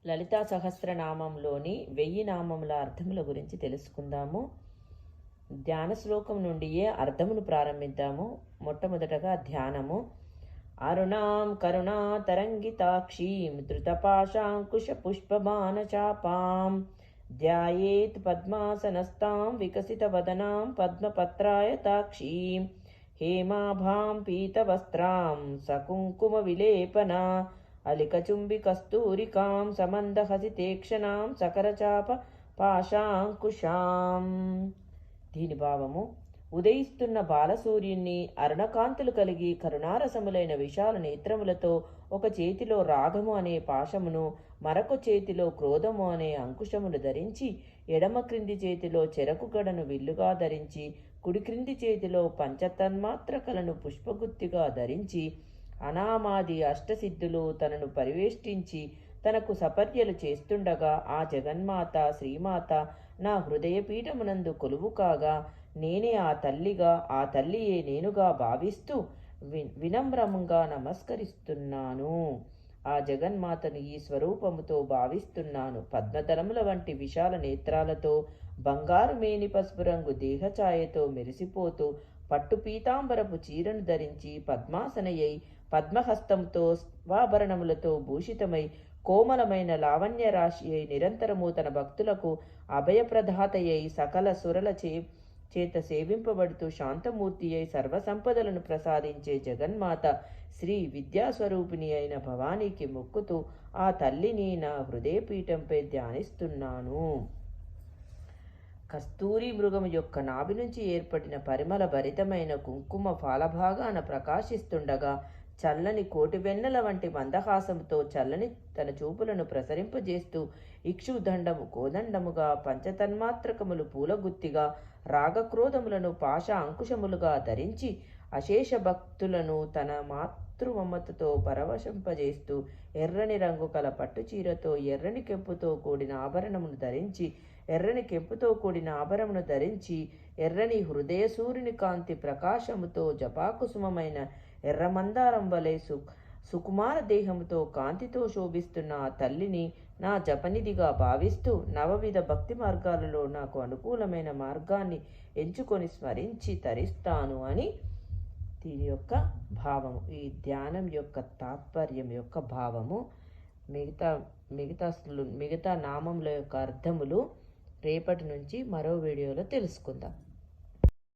లలితా సహస్రనామంలోని 1000 నామముల అర్థముల గురించి తెలుసుకుందాము. ధ్యాన శ్లోకం నుండియే అర్థమును ప్రారంభిద్దాము. మొట్టమొదటగా ధ్యానము. అరుణాం కరుణా తరంగితాక్షీం ధృతపాశాంకుశ పుష్పబాణ చాపాం ధ్యాయేత్ పద్మాసనస్తాం వికసిత వదనాం పద్మపత్రాయతాక్షీం హేమాభాం పీతవస్త్రాం సకుంకుమ విలేపన అలికచుంబి కస్తూరికాం సమందహసితేక్షణాం సకరచాప పాశాంకుశాం. దీని భావము: ఉదయిస్తున్న బాలసూర్యుణ్ణి, అరుణకాంతులు కలిగి కరుణారసములైన విశాల నేత్రములతో ఒక చేతిలో రాగము అనే పాశమును, మరొక చేతిలో క్రోధము అనే అంకుశమును ధరించి, ఎడమ క్రింది చేతిలో చెరకు గడను విల్లుగా ధరించి, కుడి క్రింది చేతిలో పంచతన్మాత్రకలను పుష్పగుత్తిగా ధరించి, అనామాది అష్టసిద్ధులు తనను పరివేష్టించి తనకు సపర్యలు చేస్తుండగా ఆ జగన్మాత శ్రీమాత నా హృదయపీఠమునందు కొలువు కాగా, నేనే ఆ తల్లిగా, ఆ తల్లియే నేనుగా భావిస్తూ వినమ్రముగా నమస్కరిస్తున్నాను. ఆ జగన్మాతను ఈ స్వరూపముతో భావిస్తున్నాను. పద్మదళముల వంటి విశాల నేత్రాలతో, బంగారు మేని పసుపు రంగు దేహఛాయతో మెరిసిపోతూ, పట్టు పీతాంబరపు చీరను ధరించి పద్మాసనయై, పద్మహస్తంతో స్వాభరణములతో భూషితమై, కోమలమైన లావణ్య రాశి అయి, నిరంతరము తన భక్తులకు అభయప్రదాతయై, సకల సురల చేత సేవింపబడుతూ శాంతమూర్తి అయి సర్వసంపదలను ప్రసాదించే జగన్మాత శ్రీ విద్యాస్వరూపిణి అయిన భవానీకి మొక్కుతూ ఆ తల్లిని నా హృదయపీఠంపై ధ్యానిస్తున్నాను. కస్తూరి మృగము యొక్క నాభి నుంచి ఏర్పడిన పరిమళ భరితమైన కుంకుమ ఫాలభాగాన ప్రకాశిస్తుండగా, చల్లని కోటివెన్నెల వంటి మందహాసముతో చల్లని తన చూపులను ప్రసరింపజేస్తూ, ఇక్షుదండము కోదండముగా, పంచతన్మాత్రకములు పూలగుత్తిగా, రాగక్రోధములను పాశ అంకుశములుగా ధరించి అశేష భక్తులను తన మాతృమమతతో పరవశింపజేస్తూ, ఎర్రని రంగు కల పట్టుచీరతో ఎర్రని కెంపుతో కూడిన ఆభరణమును ధరించి ఎర్రని హృదయ సూర్యుని కాంతి ప్రకాశముతో జపాకుసుమమైన ఎర్రమందారం వలె సుకుమార దేహముతో కాంతితో శోభిస్తున్న ఆ తల్లిని నా జపనిధిగా భావిస్తూ, నవవిధ భక్తి మార్గాలలో నాకు అనుకూలమైన మార్గాన్ని ఎంచుకొని స్మరించి తరిస్తాను అని దీని యొక్క భావము. ఈ ధ్యానం యొక్క తాత్పర్యం యొక్క భావము. మిగతా నామముల యొక్క అర్థములు రేపటి నుంచి మరో వీడియోలో తెలుసుకుందాం.